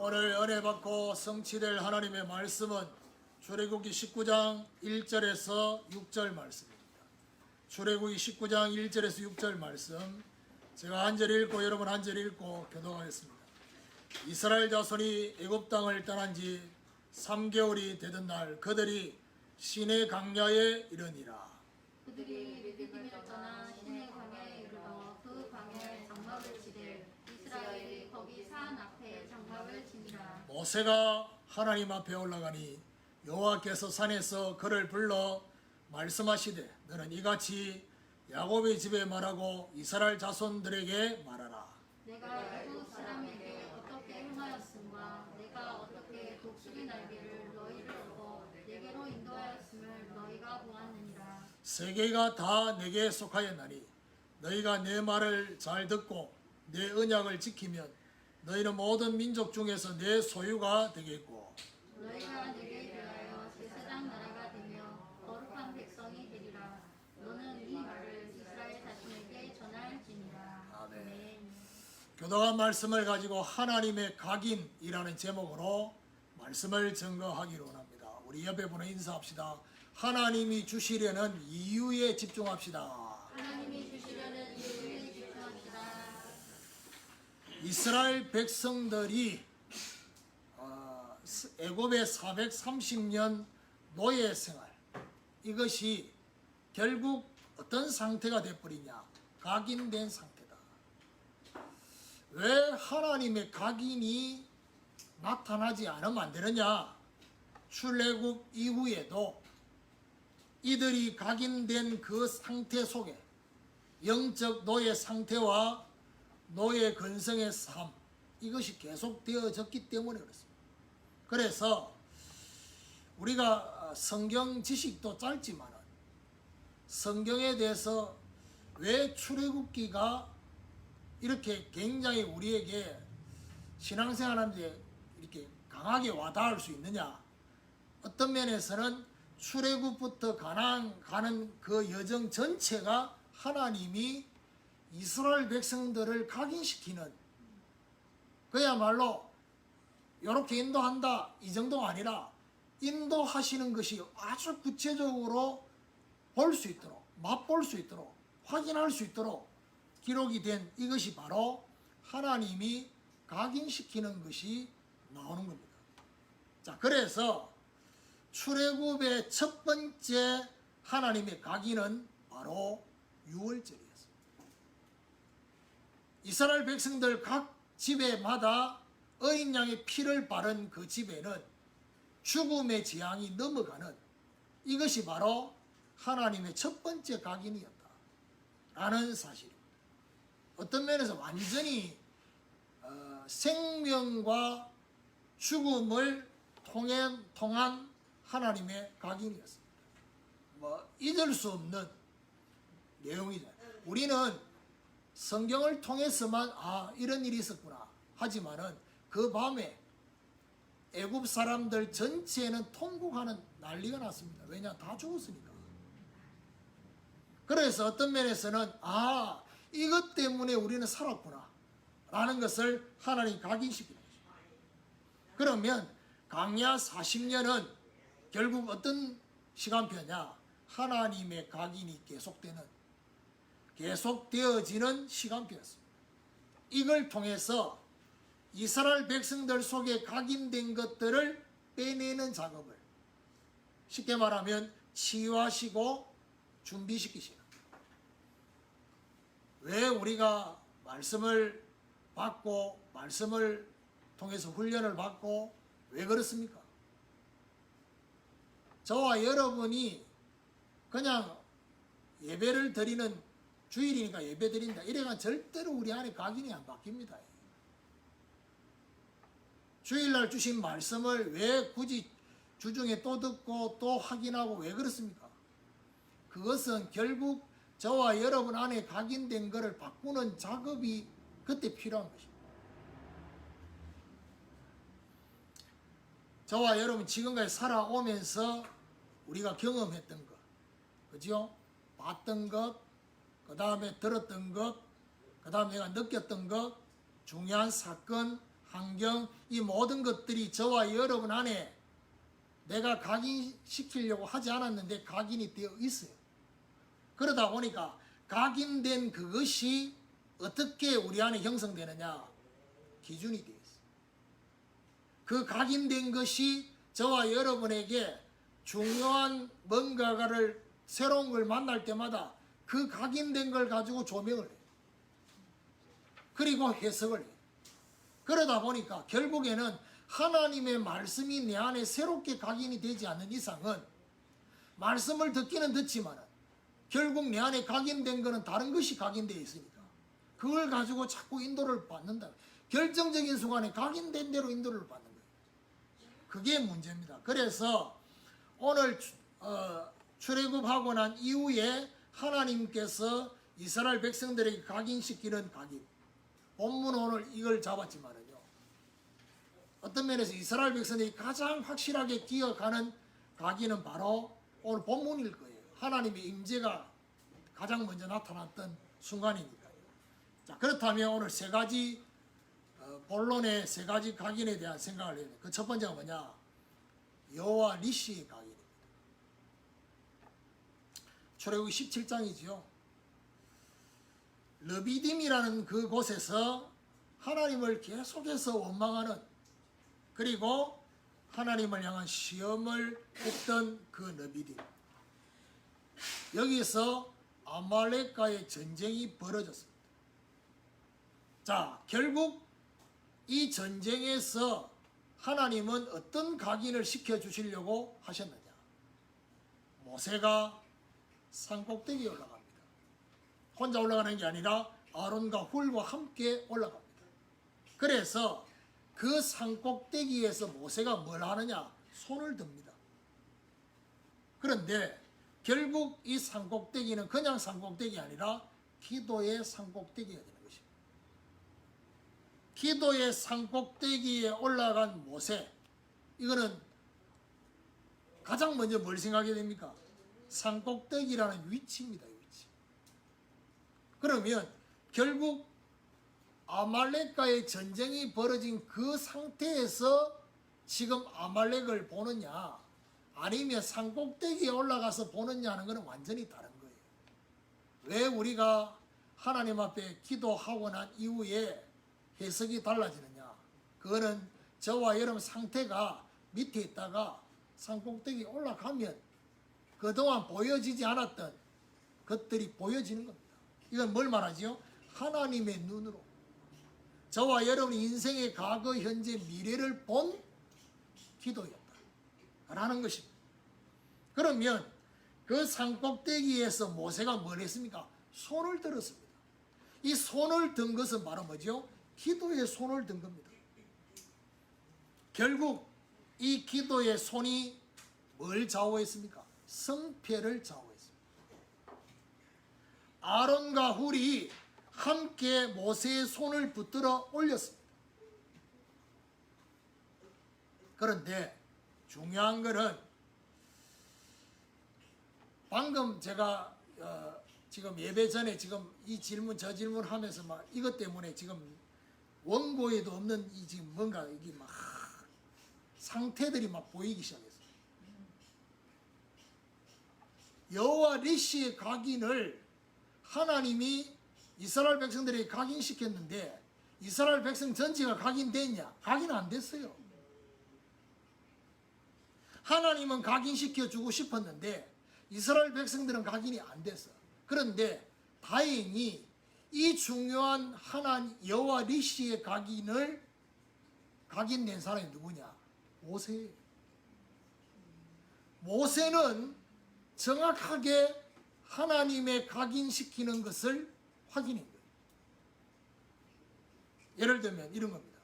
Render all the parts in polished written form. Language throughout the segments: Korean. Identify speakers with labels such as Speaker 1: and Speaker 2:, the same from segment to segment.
Speaker 1: 오늘 은혜 받고 성취될 하나님의 말씀은 출애굽기 19장 1절에서 6절 말씀입니다. 출애굽기 19장 1절에서 6절 말씀 제가 한 절 읽고 여러분 한 절 읽고 교독하겠습니다. 이스라엘 자손이 애굽 땅을 떠난 지 3개월이 되던 날 그들이 시내 광야에 이르니라.
Speaker 2: 그들이 르디딤을 떠나 시내 광야에 이르러 그 광야에 장막을 치되 이스라엘이 거기 산 앞에 장막을 치니라.
Speaker 1: 모세가 하나님 앞에 올라가니 여호와께서 산에서 그를 불러 말씀하시되 너는 이같이 야곱의 집에 말하고 이스라엘 자손들에게 말하라.
Speaker 2: 내가 애굽 사람에게 어떻게 행하였음과 내가 어떻게 독수리 날개를 너희를 얻고 내게로 인도하였음을 너희가 보았느니라.
Speaker 1: 세계가 다 내게 속하였나니 너희가 내 말을 잘 듣고 내 언약을 지키면 너희는 모든 민족 중에서 내 소유가 되겠고
Speaker 2: 너희가 내게 대하여 제사장 나라가 되며 거룩한 백성이 되리라. 너는 이 말을 이스라엘 자손에게 전할지니라.
Speaker 1: 아멘. 교독한 말씀을 가지고 하나님의 각인이라는 제목으로 말씀을 증거하기로 합니다. 우리 옆에 분은 인사합시다. 하나님이 주시려는 이유에 집중합시다.
Speaker 2: 하나님이 주시려는 이유에 집중합시다.
Speaker 1: 이스라엘 백성들이 애굽의 430년 노예 생활, 이것이 결국 어떤 상태가 되어버리냐? 각인된 상태다. 왜 하나님의 각인이 나타나지 않으면 안 되느냐? 출애굽 이후에도 이들이 각인된 그 상태 속에 영적 노예 상태와 노예 근성의 삶, 이것이 계속되어졌기 때문에 그렇습니다. 그래서 우리가 성경 지식도 짧지만은 성경에 대해서 왜 출애굽기가 이렇게 굉장히 우리에게 신앙생활하는데 이렇게 강하게 와닿을 수 있느냐? 어떤 면에서는 출애굽부터 가나안 가는 그 여정 전체가 하나님이 이스라엘 백성들을 각인시키는, 그야말로 이렇게 인도한다 이 정도가 아니라 인도하시는 것이 아주 구체적으로 볼 수 있도록, 맛볼 수 있도록, 확인할 수 있도록 기록이 된 이것이 바로 하나님이 각인시키는 것이 나오는 겁니다. 자, 그래서 출애굽의 첫 번째 하나님의 각인은 바로 유월절이었습니다. 이스라엘 백성들 각 집에마다 어린 양의 피를 바른 그 집에는 죽음의 재앙이 넘어가는, 이것이 바로 하나님의 첫 번째 각인이었다 라는 사실입니다. 어떤 면에서 완전히 생명과 죽음을 통한 하나님의 각인이었습니다. 잊을 수 없는 내용이죠. 우리는 성경을 통해서만 이런 일이 있었구나 하지만은 그 밤에 애굽 사람들 전체는 통곡하는 난리가 났습니다. 왜냐? 다 죽었으니까. 그래서 어떤 면에서는 이것 때문에 우리는 살았구나 라는 것을 하나님 각인시키는 거죠. 그러면 광야 40년은 결국 어떤 시간표냐? 하나님의 각인이 계속되어지는 시간표였습니다. 이걸 통해서 이스라엘 백성들 속에 각인된 것들을 빼내는 작업을, 쉽게 말하면 치유하시고 준비시키시는. 왜 우리가 말씀을 받고 말씀을 통해서 훈련을 받고 왜 그렇습니까? 저와 여러분이 그냥 예배를 드리는, 주일이니까 예배 드린다 이래가 절대로 우리 안에 각인이 안 바뀝니다. 주일날 주신 말씀을 왜 굳이 주중에 또 듣고 또 확인하고 왜 그렇습니까? 그것은 결국 저와 여러분 안에 각인된 것을 바꾸는 작업이 그때 필요한 것입니다. 저와 여러분 지금까지 살아오면서 우리가 경험했던 것, 그죠? 봤던 것, 그 다음에 들었던 것, 그 다음에 내가 느꼈던 것, 중요한 사건 환경, 이 모든 것들이 저와 여러분 안에 내가 각인시키려고 하지 않았는데 각인이 되어 있어요. 그러다 보니까 각인된 그것이 어떻게 우리 안에 형성되느냐? 기준이 되어 있어요. 그 각인된 것이 저와 여러분에게 중요한 뭔가를 새로운 걸 만날 때마다 그 각인된 걸 가지고 조명을 해요. 그리고 해석을 해요. 그러다 보니까 결국에는 하나님의 말씀이 내 안에 새롭게 각인이 되지 않는 이상은 말씀을 듣기는 듣지만 결국 내 안에 각인된 것은 다른 것이 각인되어 있으니까 그걸 가지고 자꾸 인도를 받는다. 결정적인 순간에 각인된 대로 인도를 받는 거예요. 그게 문제입니다. 그래서 오늘 출애굽하고 난 이후에 하나님께서 이스라엘 백성들에게 각인시키는 각인. 본문 오늘 이걸 잡았지만은요. 어떤 면에서 이스라엘 백성들이 가장 확실하게 기억하는 각인은 바로 오늘 본문일 거예요. 하나님의 임재가 가장 먼저 나타났던 순간이니까요. 자, 그렇다면 오늘 세 가지 본론의 세 가지 각인에 대한 생각을 해야 돼요. 그 첫 번째가 뭐냐? 여호와 니시의 각인입니다. 출애굽기 17장이지요. 르비딤이라는 그 곳에서 하나님을 계속해서 원망하는, 그리고 하나님을 향한 시험을 했던 그 르비딤, 여기서 아말렉과의 전쟁이 벌어졌습니다. 자, 결국 이 전쟁에서 하나님은 어떤 각인을 시켜주시려고 하셨느냐? 모세가 산꼭대기에 올라갑니다. 혼자 올라가는 게 아니라 아론과 훌과 함께 올라갑니다. 그래서 그 산꼭대기에서 모세가 뭘 하느냐? 손을 듭니다. 그런데 결국 이 산꼭대기는 그냥 산꼭대기 아니라 기도의 산꼭대기가 되는 것입니다. 기도의 산꼭대기에 올라간 모세, 이거는 가장 먼저 뭘 생각해야 됩니까? 산꼭대기라는 위치입니다. 위치. 그러면 결국 아말렉과의 전쟁이 벌어진 그 상태에서 지금 아말렉을 보느냐, 아니면 산꼭대기에 올라가서 보느냐는 것은 완전히 다른 거예요. 왜 우리가 하나님 앞에 기도하고 난 이후에 해석이 달라지느냐? 그거는 저와 여러분 상태가 밑에 있다가 산꼭대기에 올라가면 그동안 보여지지 않았던 것들이 보여지는 겁니다. 이건 뭘 말하지요? 하나님의 눈으로 저와 여러분의 인생의 과거, 현재, 미래를 본 기도였다라는 것입니다. 그러면 그 산꼭대기에서 모세가 뭘 했습니까? 손을 들었습니다. 이 손을 든 것은 바로 뭐죠? 기도의 손을 든 겁니다. 결국 이 기도의 손이 뭘 좌우했습니까? 성패를 좌우했습니다. 아론과 훌이 함께 모세의 손을 붙들어 올렸습니다. 그런데 중요한 것은 방금 제가 지금 예배 전에 지금 이 질문 저 질문 하면서 막 이것 때문에 지금 원고에도 없는 이 지금 뭔가 이게 막 상태들이 막 보이기 시작했어요. 여호와 니시의 각인을 하나님이 이스라엘 백성들에게 각인시켰는데 이스라엘 백성 전체가 각인됐냐? 각인 안 됐어요. 하나님은 각인시켜 주고 싶었는데 이스라엘 백성들은 각인이 안 됐어. 그런데 다행히 이 중요한 하나님 여호와 니시의 각인된 사람이 누구냐? 모세예요. 모세는 정확하게 하나님의 각인시키는 것을 확인한 거예요. 예를 들면 이런 겁니다.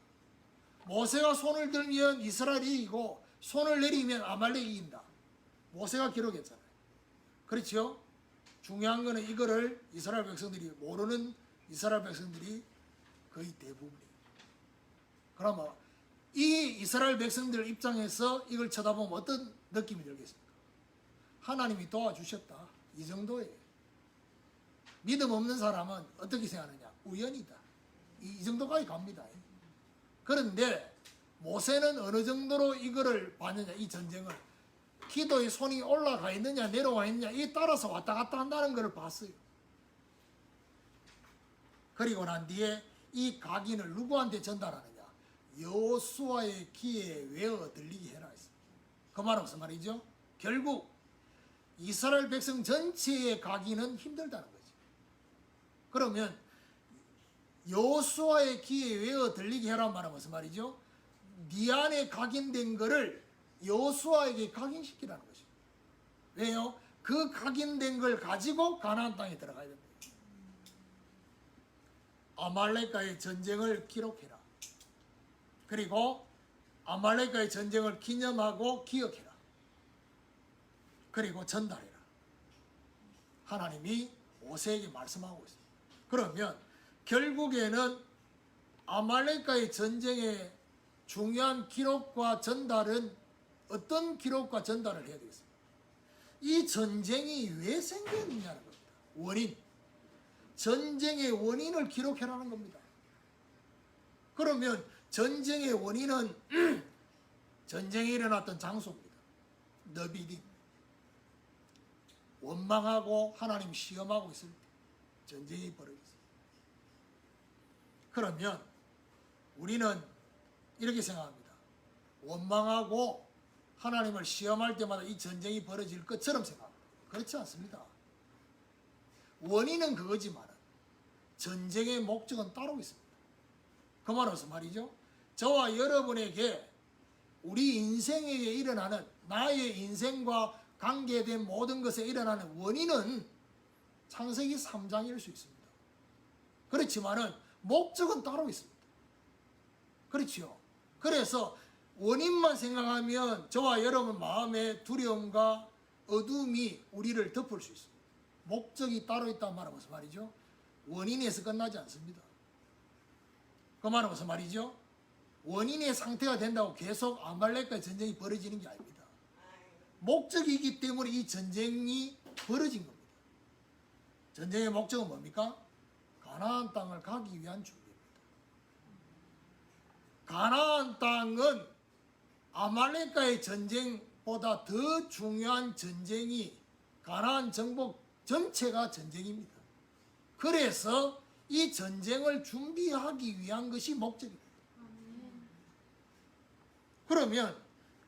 Speaker 1: 모세가 손을 들면 이스라엘이 이기고 손을 내리면 아말렉이 이긴다. 모세가 기록했잖아요. 그렇죠? 중요한 거는 이거를 이스라엘 백성들이 모르는 이스라엘 백성들이 거의 대부분이에요. 그러면 이 이스라엘 백성들 입장에서 이걸 쳐다보면 어떤 느낌이 들겠습니까? 하나님이 도와주셨다. 이 정도예요. 믿음 없는 사람은 어떻게 생각하느냐? 우연이다. 이 정도까지 갑니다. 그런데 모세는 어느 정도로 이거를 봤느냐, 이 전쟁을. 기도의 손이 올라가 있느냐 내려와 있느냐 이에 따라서 왔다 갔다 한다는 것을 봤어요. 그리고 난 뒤에 이 각인을 누구한테 전달하느냐, 여호수아의 귀에 외어 들리게 해라 했습니다. 그 말은 무슨 말이죠? 결국 이스라엘 백성 전체의 각인은 힘들다는 거죠. 그러면 여호수아의 귀에 외어 들리게 해라 말은 무슨 말이죠? 네 안에 각인된 거를 여호수아에게 각인시키라는 것이죠. 왜요? 그 각인된 걸 가지고 가나안 땅에 들어가야 됩니다. 아말렉과의 전쟁을 기록해라. 그리고 아말렉과의 전쟁을 기념하고 기억해라. 그리고 전달해라. 하나님이 모세에게 말씀하고 있습니다. 그러면 결국에는 아말렉과의 전쟁의 중요한 기록과 전달은 어떤 기록과 전달을 해야 되겠습니까? 이 전쟁이 왜 생겼느냐는 겁니다. 원인. 전쟁의 원인을 기록해라는 겁니다. 그러면 전쟁의 원인은 전쟁이 일어났던 장소입니다. 너비딘. 원망하고 하나님 시험하고 있을 때 전쟁이 벌어졌습니다. 그러면 우리는 이렇게 생각합니다. 원망하고 하나님을 시험할 때마다 이 전쟁이 벌어질 것처럼 생각합니다. 그렇지 않습니다. 원인은 그거지만 전쟁의 목적은 따로 있습니다. 그 말은 무슨 말이죠? 저와 여러분에게 우리 인생에 일어나는 나의 인생과 관계된 모든 것에 일어나는 원인은 창세기 3장일 수 있습니다. 그렇지만은 목적은 따로 있습니다. 그렇지요. 그래서 원인만 생각하면 저와 여러분 마음의 두려움과 어둠이 우리를 덮을 수 있습니다. 목적이 따로 있다는 말은 무슨 말이죠? 원인에서 끝나지 않습니다. 그 말은 무슨 말이죠? 원인의 상태가 된다고 계속 아말렉과의 전쟁이 벌어지는 게 아닙니다. 목적이기 때문에 이 전쟁이 벌어진 겁니다. 전쟁의 목적은 뭡니까? 가나안 땅을 가기 위한 준비입니다. 가나안 땅은 아말렉과의 전쟁보다 더 중요한 전쟁이 가나안 정복 전체가 전쟁입니다. 그래서 이 전쟁을 준비하기 위한 것이 목적입니다. 그러면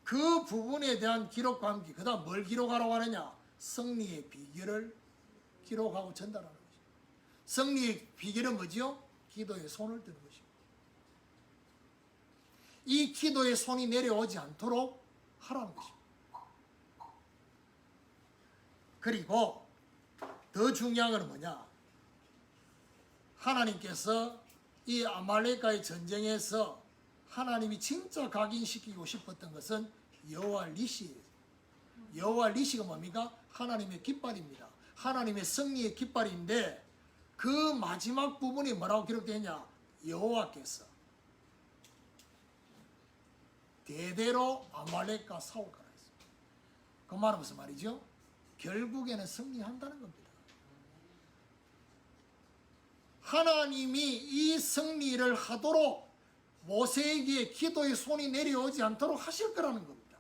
Speaker 1: 그 부분에 대한 기록과 함께 그 다음 뭘 기록하라고 하느냐? 승리의 비결을 기록하고 전달하는 것입니다. 승리의 비결은 뭐지요? 기도의 손을 드는 것입니다. 이 기도의 손이 내려오지 않도록 하라는 것입니다. 그리고 더 중요한 것은 뭐냐? 하나님께서 이 아말렉과의 전쟁에서 하나님이 진짜 각인시키고 싶었던 것은 여호와 니시예요. 여호와 니시가 뭡니까? 하나님의 깃발입니다. 하나님의 승리의 깃발인데 그 마지막 부분이 뭐라고 기록되어 있냐? 여호와께서 대대로 아말렉과 싸우거라 했습니다. 그 말은 무슨 말이죠? 결국에는 승리한다는 겁니다. 하나님이 이 승리를 하도록 모세에게 기도의 손이 내려오지 않도록 하실 거라는 겁니다.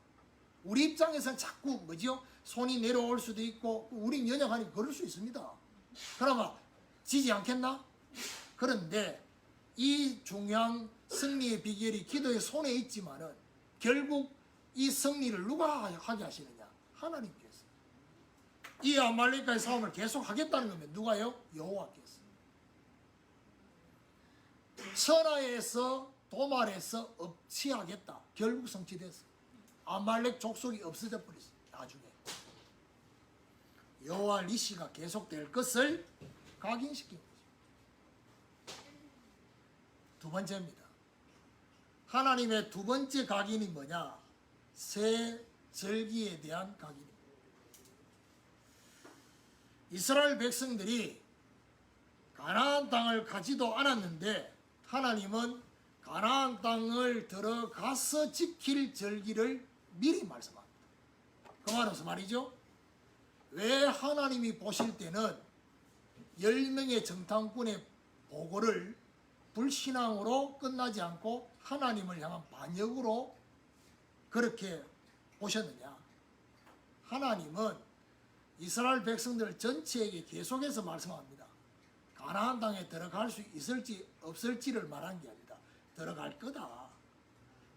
Speaker 1: 우리 입장에서는 자꾸 뭐죠? 손이 내려올 수도 있고 우린 연약하니 그럴 수 있습니다. 그러면 지지 않겠나? 그런데 이 중요한 승리의 비결이 기도의 손에 있지만은 결국 이 승리를 누가 하게 하시느냐? 하나님께서. 이 아말렉과의 싸움을 계속 하겠다는 거면 누가요? 여호와께서. 천하에서 도말에서 없이하겠다. 결국 성취됐어. 아말렉 족속이 없어져 버렸어. 나중에 여호와 니시가 계속될 것을 각인시킨 거죠. 두 번째입니다. 하나님의 두 번째 각인이 뭐냐? 새 절기에 대한 각인입니다. 이스라엘 백성들이 가나안 땅을 가지도 않았는데 하나님은 가나안 땅을 들어가서 지킬 절기를 미리 말씀합니다. 그 말은 무슨 말이죠? 왜 하나님이 보실 때는 10명의 정탐꾼의 보고를 불신앙으로 끝나지 않고 하나님을 향한 반역으로 그렇게 보셨느냐? 하나님은 이스라엘 백성들 전체에게 계속해서 말씀합니다. 가나안 땅에 들어갈 수 있을지 없을지를 말한 게 아니라 들어갈 거다.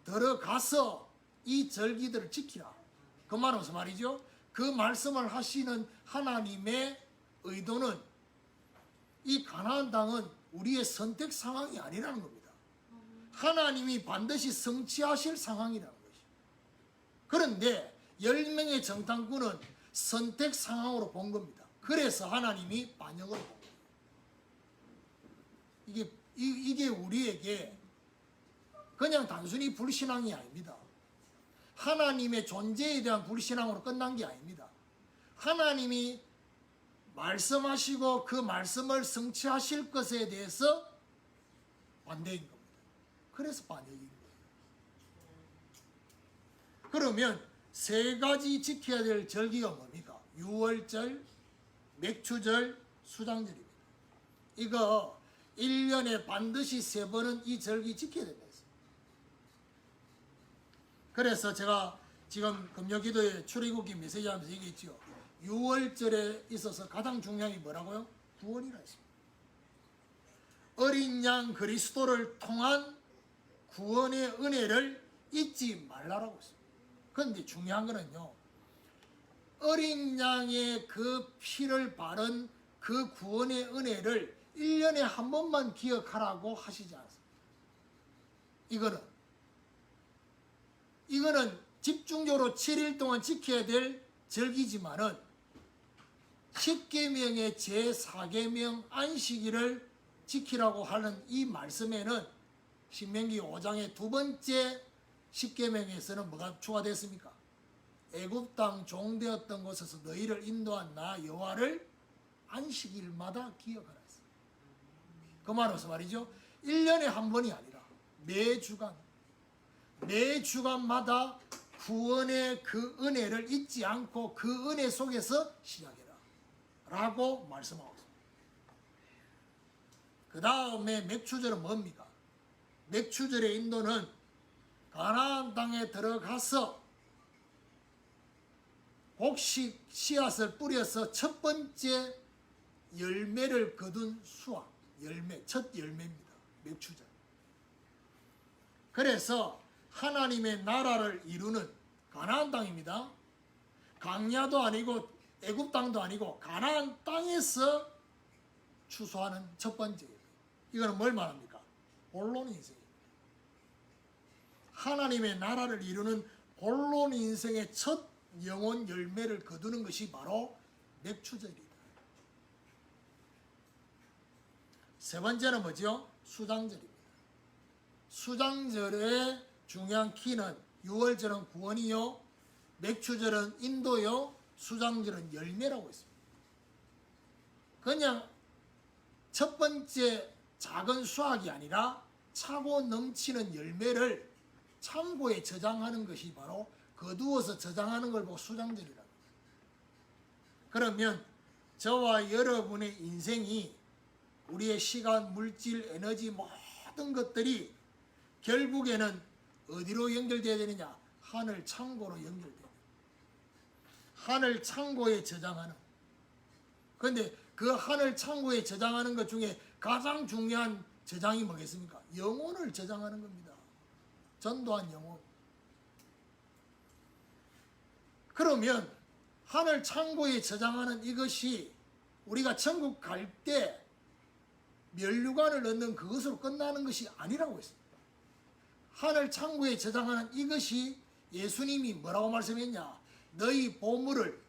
Speaker 1: 들어가서 이 절기들을 지키라. 그 말은 무슨 말이죠? 그 말씀을 하시는 하나님의 의도는 이 가나안 땅은 우리의 선택 상황이 아니라는 겁니다. 하나님이 반드시 성취하실 상황이라는 것이죠. 그런데 10명의 정탐꾼은 선택 상황으로 본 겁니다. 그래서 하나님이 반역으로 본 겁니다. 이게 우리에게 그냥 단순히 불신앙이 아닙니다. 하나님의 존재에 대한 불신앙으로 끝난 게 아닙니다. 하나님이 말씀하시고 그 말씀을 성취하실 것에 대해서 반대인 겁니다. 그래서 반역인 거예요. 그러면 세 가지 지켜야 될 절기가 뭡니까? 유월절, 맥추절, 수장절입니다. 이거 1년에 반드시 3번은 이 절기 지켜야 된다 했어요. 그래서 제가 지금 금요기도에 출애굽기 메시지 하면서 얘기했죠. 6월절에 있어서 가장 중요한 게 뭐라고요? 구원이라 했습니다. 어린 양 그리스도를 통한 구원의 은혜를 잊지 말라라고 했습니다. 그런데 중요한 거는요. 어린 양의 그 피를 바른 그 구원의 은혜를 1년에 한 번만 기억하라고 하시지 않습니다. 이거는 집중적으로 7일 동안 지켜야 될 절기지만은 10계명의 제4계명 안식일을 지키라고 하는 이 말씀에는 신명기 5장의 두 번째 10계명에서는 뭐가 추가됐습니까? 애굽 땅 종되었던 곳에서 너희를 인도한 나 여호와를 안식일마다 기억하라 했어요. 그 말은 무슨 말이죠? 1년에 한 번이 아니라 매주간마다 구원의 그 은혜를 잊지 않고 그 은혜 속에서 시작해라 라고 말씀하고 있습니다. 그 다음에 맥추절은 뭡니까? 맥추절의 인도는 가나안 땅에 들어가서 곡식 씨앗을 뿌려서 첫 번째 열매를 거둔 수확, 첫 열매입니다. 맥추절. 그래서 하나님의 나라를 이루는 가나안 땅입니다. 광야도 아니고 애굽 땅도 아니고 가나안 땅에서 추수하는 첫 번째 열매. 이거는 뭘 말합니까? 본론 인생입니다. 하나님의 나라를 이루는 본론 인생의 첫 영혼 열매를 거두는 것이 바로 맥추절이다. 세 번째는 뭐죠? 수장절입니다. 수장절의 중요한 키는 6월절은 구원이요, 맥추절은 인도요, 수장절은 열매라고 했습니다. 그냥 첫 번째 작은 수확이 아니라 차고 넘치는 열매를 창고에 저장하는 것이 바로 거두어서 저장하는 걸 보고 수장절이라고 합니다. 그러면 저와 여러분의 인생이 우리의 시간, 물질, 에너지 모든 것들이 결국에는 어디로 연결되어야 되느냐? 하늘 창고로 연결돼야 돼요. 하늘 창고에 저장하는. 그런데 그 하늘 창고에 저장하는 것 중에 가장 중요한 저장이 뭐겠습니까? 영혼을 저장하는 겁니다. 전도한 영혼. 그러면 하늘 창고에 저장하는 이것이 우리가 천국 갈 때 면류관을 얻는 그것으로 끝나는 것이 아니라고 했습니다. 하늘 창고에 저장하는 이것이 예수님이 뭐라고 말씀했냐? 너희 보물을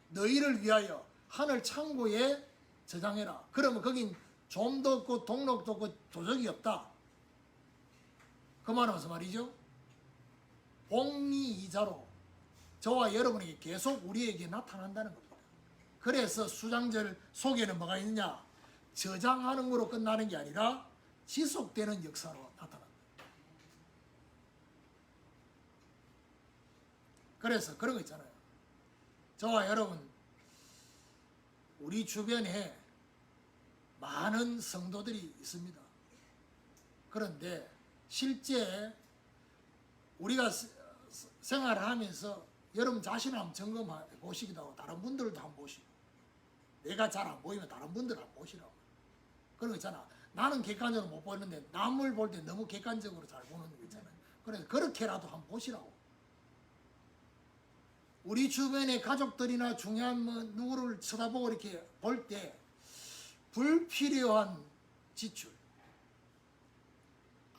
Speaker 1: 너희를 위하여 하늘 창고에 저장해라. 그러면 거긴 좀도 없고 동록도 없고 도적이 없다. 그 말은 무슨 말이죠? 복리이자로 저와 여러분에게 계속 우리에게 나타난다는 겁니다. 그래서 수장절 속에는 뭐가 있느냐? 저장하는 거로 끝나는 게 아니라 지속되는 역사로 나타납니다. 그래서 그런 거 있잖아요. 저와 여러분, 우리 주변에 많은 성도들이 있습니다. 그런데 실제 우리가 생활을 하면서 여러분 자신을 한번 점검해 보시기도 하고 다른 분들도 한번 보시고 내가 잘 안 보이면 다른 분들 한번 보시라고. 그런 거 있잖아. 나는 객관적으로 못 보는데 남을 볼 때 너무 객관적으로 잘 보는 거 있잖아요. 그래서 그렇게라도 한번 보시라고. 우리 주변의 가족들이나 중요한 뭐 누구를 쳐다보고 이렇게 볼 때 불필요한 지출,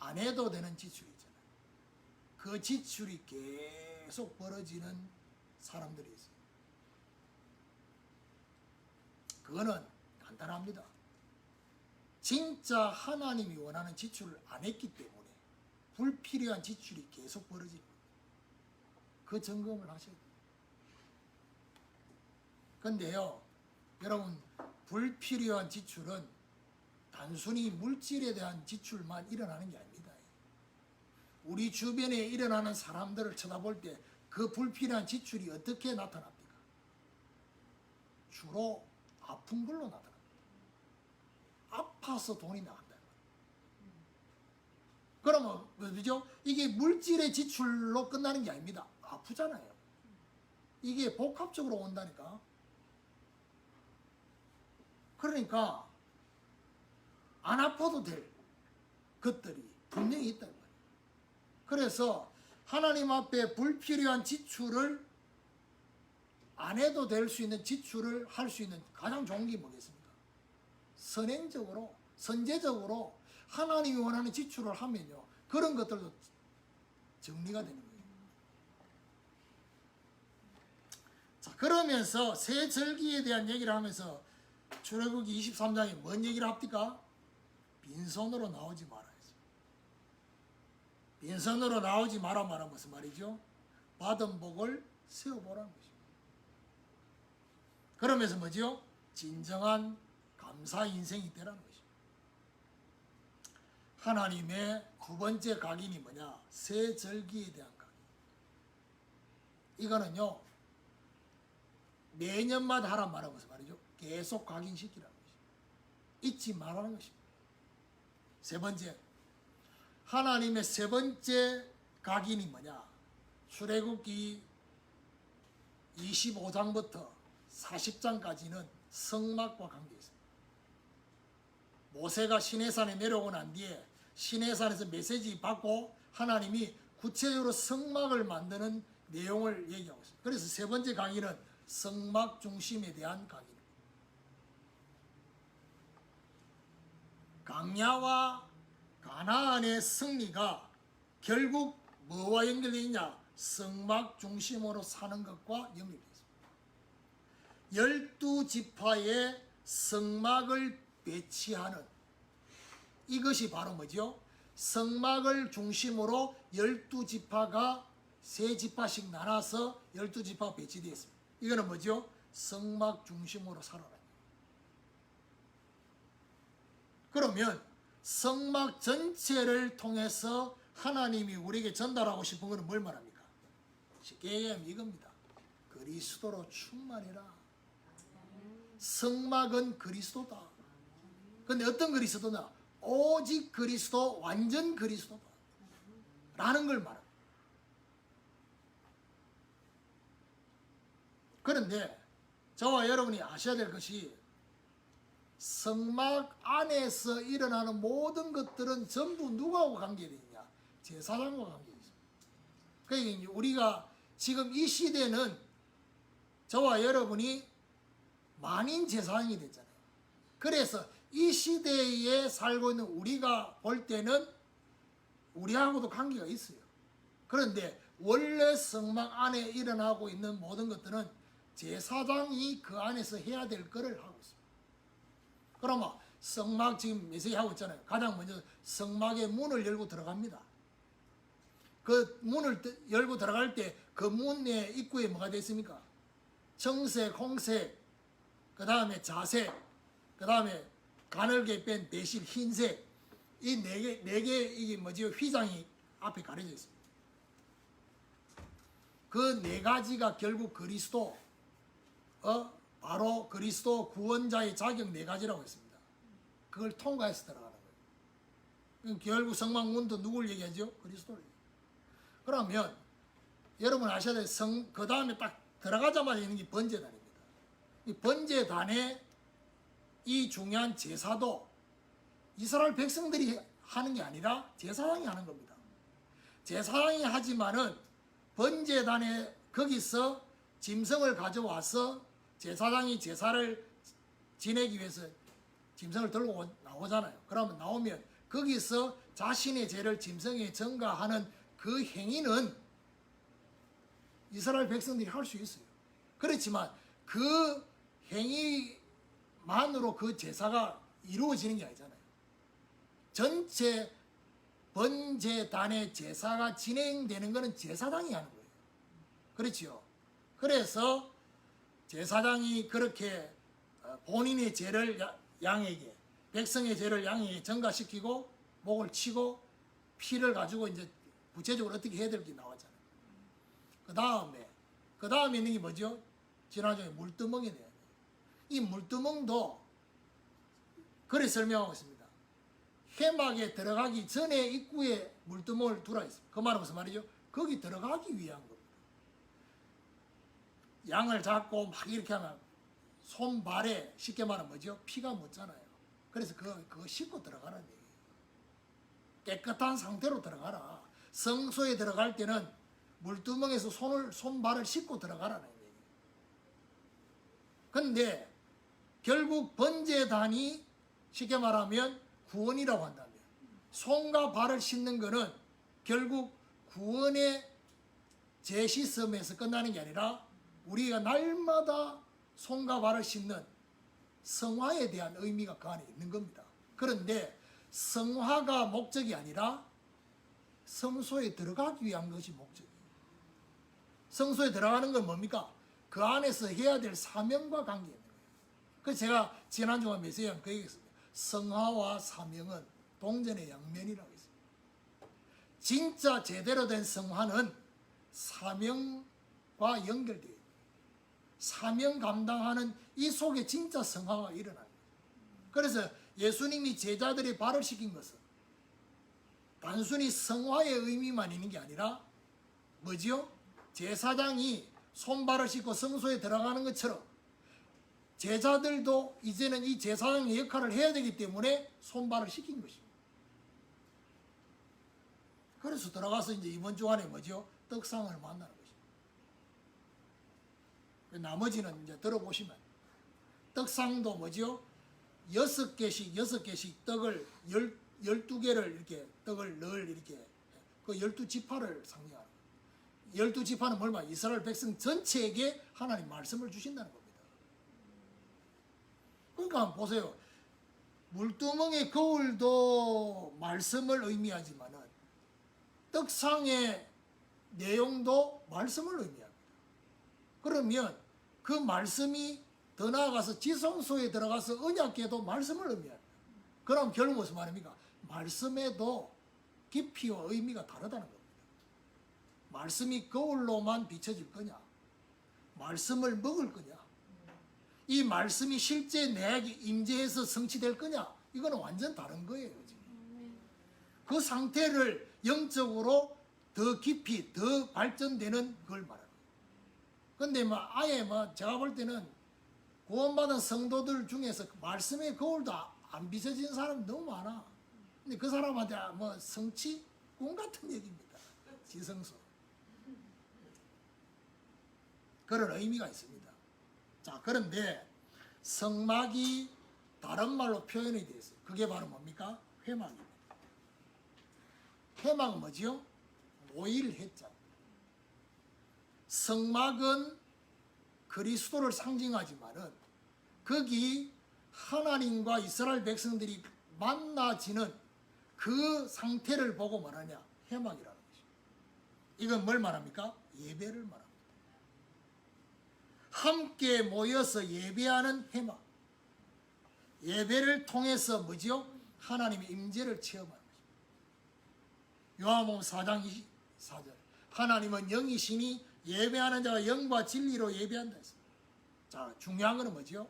Speaker 1: 안 해도 되는 지출이 있잖아요. 그 지출이 계속 벌어지는 사람들이 있어요. 그거는 간단합니다. 진짜 하나님이 원하는 지출을 안 했기 때문에 불필요한 지출이 계속 벌어지는 거예요. 그 점검을 하셔야 돼요. 근데요, 여러분, 불필요한 지출은 단순히 물질에 대한 지출만 일어나는 게 아닙니다. 우리 주변에 일어나는 사람들을 쳐다볼 때 그 불필요한 지출이 어떻게 나타납니까? 주로 아픈 걸로 나타납니다. 아파서 돈이 나간다. 그러면 그죠? 이게 물질의 지출로 끝나는 게 아닙니다. 아프잖아요. 이게 복합적으로 온다니까. 그러니까 안 아파도 될 것들이 분명히 있다. 그래서 하나님 앞에 불필요한 지출을 안 해도 될 수 있는 지출을 할 수 있는 가장 좋은 게 뭐겠습니까? 선행적으로, 선제적으로 하나님이 원하는 지출을 하면요. 그런 것들도 정리가 되는 거예요. 자, 그러면서 새 절기에 대한 얘기를 하면서 출애굽기 23장에 뭔 얘기를 합니까? 빈손으로 나오지 마라 했어요. 빈손으로 나오지 마라 말은 무슨 말이죠? 받은 복을 세워보라는 것입니다. 그러면서 뭐죠? 진정한 감사 인생이 되라는 것입니다. 하나님의 두 번째 각인이 뭐냐? 새 절기에 대한 각인. 이거는요, 매년마다 하란 말은 무슨 말이죠? 계속 각인시키라는 것입니다. 잊지 말라는 것입니다. 세 번째, 하나님의 세 번째 각인이 뭐냐? 출애굽기 25장부터 40장까지는 성막과 관계 있습니다. 모세가 시내산에 내려오고 난 뒤에 시내산에서 메시지 받고 하나님이 구체적으로 성막을 만드는 내용을 얘기하고 있습니다. 그래서 세 번째 강의는 성막 중심에 대한 강의입니다. 강야와 가나안의 승리가 결국 뭐와 연결되어 있냐? 성막 중심으로 사는 것과 연결되어 있습니다. 12지파의 성막을 배치하는 이것이 바로 뭐죠? 성막을 중심으로 12지파가 세 지파씩 나눠서 12지파 배치되어 있습니다. 이거는 뭐죠? 성막 중심으로 살아라. 그러면 성막 전체를 통해서 하나님이 우리에게 전달하고 싶은 것은 뭘 말합니까? 쉽게 얘기하면 이겁니다. 그리스도로 충만해라. 성막은 그리스도다. 근데 어떤 그리스도냐? 오직 그리스도, 완전 그리스도다. 라는 걸 말합니다. 그런데 저와 여러분이 아셔야 될 것이 성막 안에서 일어나는 모든 것들은 전부 누구하고 관계되어 있냐? 제사장과 관계되어 있습니다. 그러니까 우리가 지금 이 시대는 저와 여러분이 만인 제사장이 됐잖아요. 그래서 이 시대에 살고 있는 우리가 볼 때는 우리하고도 관계가 있어요. 그런데 원래 성막 안에 일어나고 있는 모든 것들은 제사장이 그 안에서 해야 될 거를 하고 있습니다. 그러면 성막 지금 메시지 하고 있잖아요. 가장 먼저 성막의 문을 열고 들어갑니다. 그 문을 열고 들어갈 때 그 문의 입구에 뭐가 되어 있습니까? 청색, 홍색, 그 다음에 자색, 그 다음에 가늘게 뺀 배실 흰색, 이 네 개 이게 뭐지? 휘장이 앞에 가려져 있습니다. 그 네 가지가 결국 그리스도, 바로 그리스도 구원자의 자격 네 가지라고 했습니다. 그걸 통과해서 들어가는 거예요. 결국 성막문도 누굴 얘기하죠? 그리스도를 얘기해요. 그러면 여러분 아셔야 돼요. 그 다음에 딱 들어가자마자 있는 게 번제단입니다. 이 번제단의 이 중요한 제사도 이스라엘 백성들이 하는 게 아니라 제사장이 하는 겁니다. 제사장이 하지만은 번제단에 거기서 짐승을 가져와서 제사장이 제사를 지내기 위해서 짐승을 들고 나오잖아요. 그러면 나오면 거기서 자신의 죄를 짐승에 전가하는 그 행위는 이스라엘 백성들이 할 수 있어요. 그렇지만 그 행위만으로 그 제사가 이루어지는 게 아니잖아요. 전체 번제단의 제사가 진행되는 것은 제사장이 하는 거예요. 그렇지요. 그래서 제사장이 그렇게 본인의 죄를 양에게, 백성의 죄를 양에게 전가시키고 목을 치고 피를 가지고 이제 구체적으로 어떻게 해야 될 게 나왔잖아요. 그 다음에 있는 게 뭐죠? 지난주에 물두멍이 돼야 돼요. 이 물두멍도 그래 설명하고 있습니다. 회막에 들어가기 전에 입구에 물두멍을 두라 했습니다. 그 말은 무슨 말이죠? 거기 들어가기 위한 겁니다. 양을 잡고 막 이렇게 하면 손발에 쉽게 말하면 뭐죠? 피가 묻잖아요. 그래서 그거 씻고 들어가라는 얘기예요. 깨끗한 상태로 들어가라. 성소에 들어갈 때는 물두멍에서 손발을 씻고 들어가라는 얘기예요. 근데 결국 번제단이 쉽게 말하면 구원이라고 한다면 손과 발을 씻는 것은 결국 구원의 제시섬에서 끝나는 게 아니라 우리가 날마다 손과 발을 씻는 성화에 대한 의미가 그 안에 있는 겁니다. 그런데 성화가 목적이 아니라 성소에 들어가기 위한 것이 목적이에요. 성소에 들어가는 건 뭡니까? 그 안에서 해야 될 사명과 관계 있는 거예요. 그래서 제가 지난주에 메시지에 그 얘기했습니다. 성화와 사명은 동전의 양면이라고 했습니다. 진짜 제대로 된 성화는 사명과 연결되어 있어요. 사명 감당하는 이 속에 진짜 성화가 일어나는 거예요. 그래서 예수님이 제자들의 발을 씻긴 것은 단순히 성화의 의미만 있는 게 아니라 뭐지요? 제사장이 손발을 씻고 성소에 들어가는 것처럼 제자들도 이제는 이 제사장의 역할을 해야 되기 때문에 손발을 씻긴 것입니다. 그래서 들어가서 이제 이번 주간에 뭐죠? 떡상을 만나는 것입니다. 나머지는 이제 들어보시면 떡상도 뭐죠? 6개씩 떡을 12개를 이렇게 떡을 늘 이렇게 그 12지파를 상징하는 거예요. 12지파는 뭘 말이야? 이스라엘 백성 전체에게 하나님 말씀을 주신다는 겁니다. 그러니까 보세요. 물두멍의 거울도 말씀을 의미하지만은 떡상의 내용도 말씀을 의미합니다. 그러면 그 말씀이 더 나아가서 지성소에 들어가서 언약궤도 말씀을 의미합니다. 그럼 결국 무슨 말입니까? 말씀에도 깊이와 의미가 다르다는 겁니다. 말씀이 거울로만 비춰질 거냐? 말씀을 먹을 거냐? 이 말씀이 실제 내게 임재해서 성취될 거냐? 이거는 완전 다른 거예요. 지금. 그 상태를 영적으로 더 깊이, 더 발전되는 걸 말하는 거예요. 근데 아예 제가 볼 때는 구원받은 성도들 중에서 말씀의 거울도 안 비춰진 사람이 너무 많아. 근데 그 사람한테 성취? 꿈 같은 얘기입니다. 지성소. 그런 의미가 있습니다. 자, 그런데 성막이 다른 말로 표현이 되어 있어요. 그게 바로 뭡니까? 회막입니다. 회막은 뭐지요? 모일해자. 성막은 그리스도를 상징하지만은 거기 하나님과 이스라엘 백성들이 만나지는 그 상태를 보고 말하냐? 회막이라는 것입니다. 이건 뭘 말합니까? 예배를 말합니다. 함께 모여서 예배하는 회막. 예배를 통해서 뭐지요? 하나님의 임재를 체험하는 것입니다. 요한복음 4장 24절. 하나님은 영이시니 예배하는 자가 영과 진리로 예배한다 했습니다. 자, 중요한 것은 뭐지요?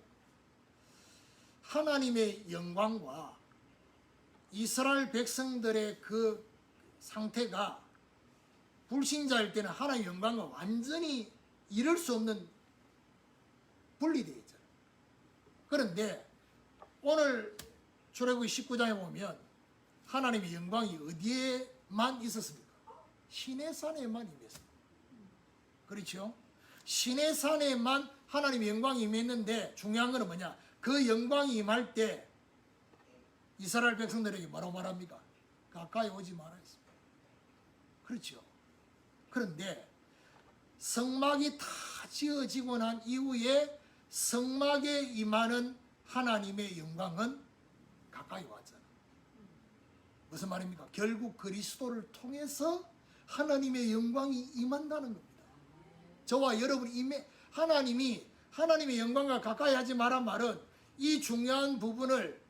Speaker 1: 하나님의 영광과 이스라엘 백성들의 그 상태가 불신자일 때는 하나님의 영광과 완전히 이룰 수 없는 분리되어 있잖아요. 그런데 오늘 출애굽기 19장에 보면 하나님의 영광이 어디에만 있었습니까? 시내산에만 임했습니다. 그렇죠? 시내산에만 하나님의 영광이 임했는데 중요한 것은 뭐냐? 그 영광이 임할 때 이스라엘 백성들에게 뭐라고 말합니까? 가까이 오지 마라 했습니다. 그렇죠? 그런데 성막이 다 지어지고 난 이후에 성막에 임하는 하나님의 영광은 가까이 왔잖아요. 무슨 말입니까? 결국 그리스도를 통해서 하나님의 영광이 임한다는 겁니다. 저와 여러분이 하나님이 하나님의 영광과 가까이 하지 말란 말은 이 중요한 부분을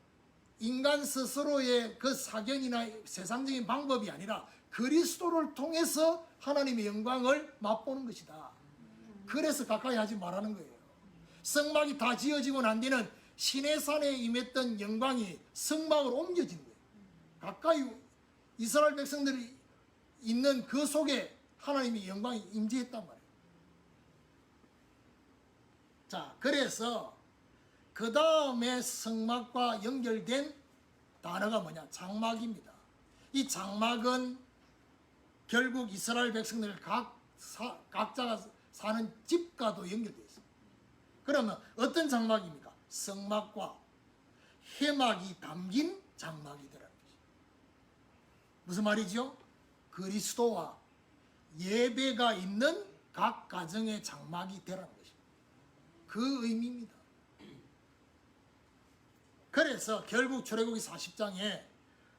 Speaker 1: 인간 스스로의 그 사견이나 세상적인 방법이 아니라 그리스도를 통해서 하나님의 영광을 맛보는 것이다. 그래서 가까이 하지 말라는 거예요. 성막이 다 지어지고 난 뒤는 시내산에 임했던 영광이 성막으로 옮겨진 거예요. 가까이 이스라엘 백성들이 있는 그 속에 하나님의 영광이 임재했단 말이에요. 자, 그래서 그 다음에 성막과 연결된 단어가 뭐냐? 장막입니다. 이 장막은 결국 이스라엘 백성들 각자가 사는 집과도 연결되어 있습니다. 그러면 어떤 장막입니까? 성막과 회막이 담긴 장막이더라는 것이죠. 무슨 말이죠? 그리스도와 예배가 있는 각 가정의 장막이 되라는 것입니다. 그 의미입니다. 그래서 결국 출애굽기 40장에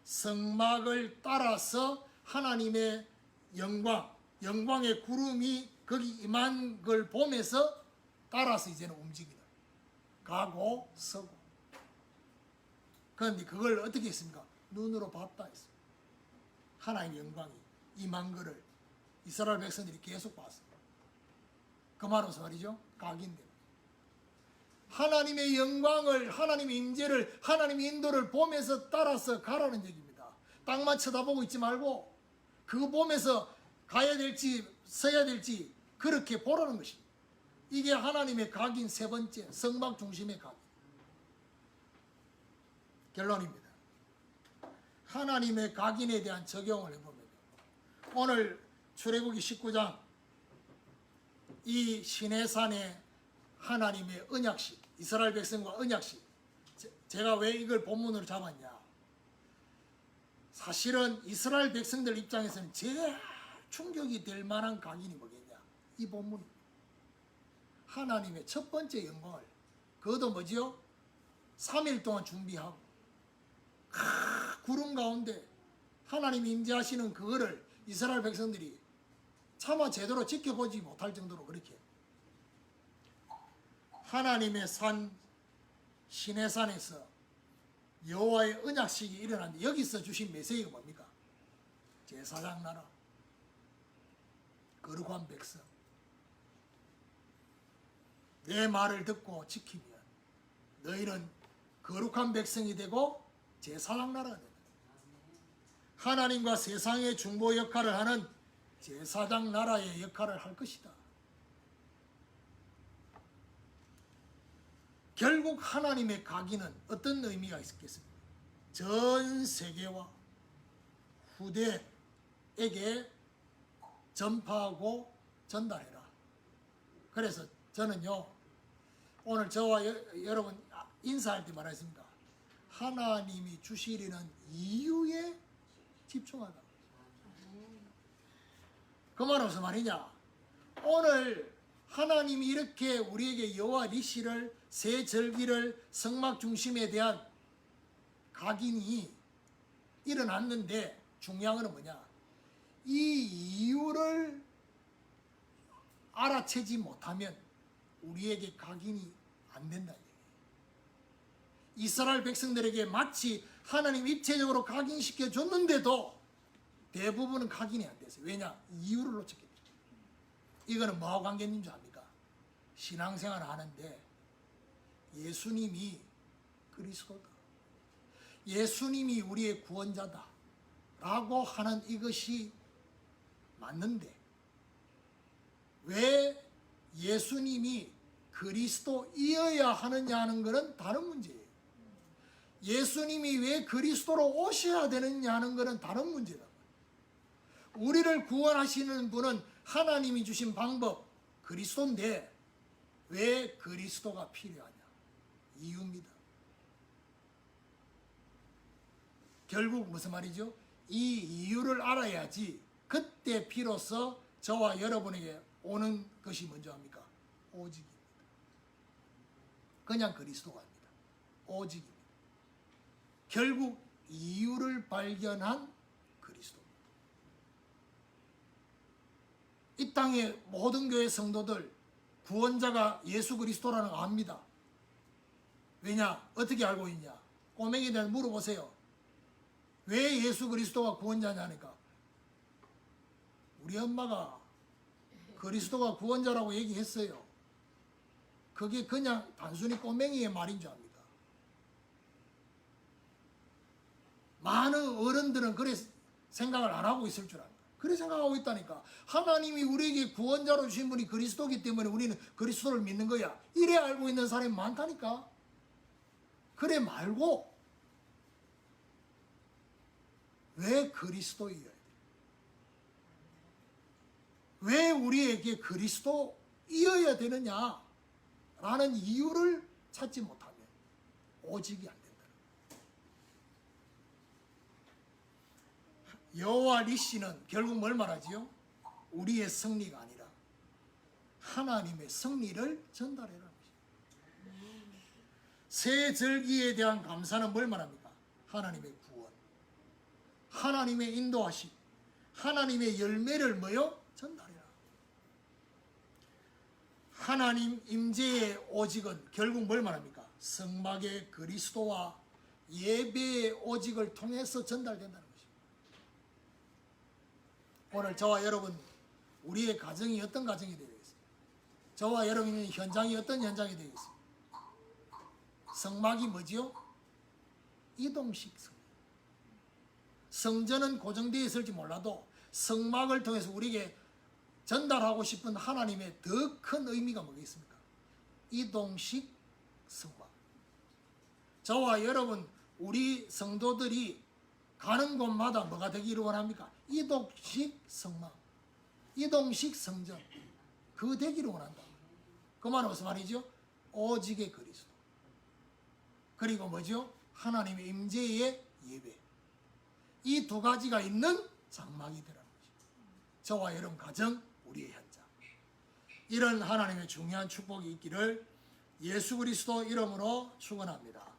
Speaker 1: 성막을 따라서 하나님의 영광의 구름이 거기 임한 걸 보면서 따라서 이제는 움직이다. 가고 서고. 그런데 그걸 어떻게 했습니까? 눈으로 봤다 했습니다. 하나님의 영광이 임한 거를 이스라엘 백성들이 계속 봤습니다. 그 말은 무슨 말이죠? 각인된. 하나님의 영광을, 하나님의 임재를, 하나님의 인도를 보면서 따라서 가라는 얘기입니다. 땅만 쳐다보고 있지 말고 그거 보면서 가야 될지 서야 될지 그렇게 보라는 것입니다. 이게 하나님의 각인 세 번째, 성막 중심의 각인. 결론입니다. 하나님의 각인에 대한 적용을 해보면 오늘 출애굽기 19장 이 시내산의 하나님의 언약식, 이스라엘 백성과 언약식. 제가 왜 이걸 본문으로 잡았냐? 사실은 이스라엘 백성들 입장에서는 제일 충격이 될 만한 각인이 뭐겠냐? 이 본문입니다. 하나님의 첫 번째 영광을, 그것도 뭐지요? 3일 동안 준비하고 구름 가운데 하나님이 임재하시는 그거를 이스라엘 백성들이 차마 제대로 지켜보지 못할 정도로 그렇게 하나님의 산 시내산에서 여호와의 언약식이 일어났는데 여기서 주신 메시지가 뭡니까? 제사장 나라, 거룩한 백성. 내 말을 듣고 지키면 너희는 거룩한 백성이 되고 제사장 나라가 된다. 하나님과 세상의 중보 역할을 하는 제사장 나라의 역할을 할 것이다. 결국 하나님의 각인은 어떤 의미가 있겠습니까? 전 세계와 후대에게 전파하고 전달해라. 그래서 저는요, 오늘 저와 여러분 인사할 때 말했습니다. 하나님이 주시려는 이유에 집중하다. 그 말은 무슨 말이냐? 오늘 하나님이 이렇게 우리에게 여호와 니시를 새 절기를 성막 중심에 대한 각인이 일어났는데 중요한 건 뭐냐? 이 이유를 알아채지 못하면 우리에게 각인이 안 된다. 이스라엘 백성들에게 마치 하나님 입체적으로 각인시켜 줬는데도 대부분은 각인이 안 됐어요. 왜냐? 이유를 놓쳤기 때문에. 이거는 뭐하고 관계 있는 줄 압니까? 신앙생활을 하는데 예수님이 그리스도다. 예수님이 우리의 구원자다 라고 하는 이것이 맞는데 왜 예수님이 그리스도이어야 하느냐 하는 것은 다른 문제예요. 예수님이 왜 그리스도로 오셔야 되느냐 하는 것은 다른 문제다. 우리를 구원하시는 분은 하나님이 주신 방법 그리스도인데 왜 그리스도가 필요하냐? 이유입니다. 결국 무슨 말이죠? 이 이유를 알아야지 그때 비로소 저와 여러분에게 오는 것이 뭔지 압니까? 오직입니다. 그냥 그리스도가 아닙니다. 오직입니다. 결국 이유를 발견한 그리스도입니다. 이 땅의 모든 교회 성도들 구원자가 예수 그리스도라는 거 압니다. 왜냐? 어떻게 알고 있냐? 꼬맹이들 물어보세요. 왜 예수 그리스도가 구원자냐니까 우리 엄마가 그리스도가 구원자라고 얘기했어요. 그게 그냥 단순히 꼬맹이의 말인 줄 압니다. 많은 어른들은 그래 생각을 안 하고 있을 줄 압니다. 그래 생각하고 있다니까. 하나님이 우리에게 구원자로 주신 분이 그리스도이기 때문에 우리는 그리스도를 믿는 거야. 이래 알고 있는 사람이 많다니까. 그래 말고 왜 그리스도이어야 돼? 왜 우리에게 그리스도이어야 되느냐? 라는 이유를 찾지 못하면 오직이 안 된다. 여호와 니시는 결국 뭘 말하지요? 우리의 승리가 아니라 하나님의 승리를 전달해라. 새 절기에 대한 감사는 뭘 말합니까? 하나님의 구원, 하나님의 인도하심, 하나님의 열매를 뭐요? 전달해라. 하나님 임재의 오직은 결국 뭘 말합니까? 성막의 그리스도와 예배의 오직을 통해서 전달된다는 것입니다. 오늘 저와 여러분 우리의 가정이 어떤 가정이 되겠습니까? 저와 여러분의 현장이 어떤 현장이 되겠습니까? 성막이 뭐지요? 이동식 성막. 성전은 고정되어 있을지 몰라도 성막을 통해서 우리에게 전달하고 싶은 하나님의 더 큰 의미가 뭐겠습니까? 이동식 성막. 저와 여러분 우리 성도들이 가는 곳마다 뭐가 되기를 원합니까? 이동식 성막, 이동식 성전, 그 되기를 원한다. 그 말은 무슨 말이죠? 오직의 그리스도, 그리고 뭐죠? 하나님의 임재의 예배. 이 두 가지가 있는 장막이 되라는 것입니다. 저와 여러분 가정, 우리의 현장. 이런 하나님의 중요한 축복이 있기를 예수 그리스도 이름으로 축원합니다.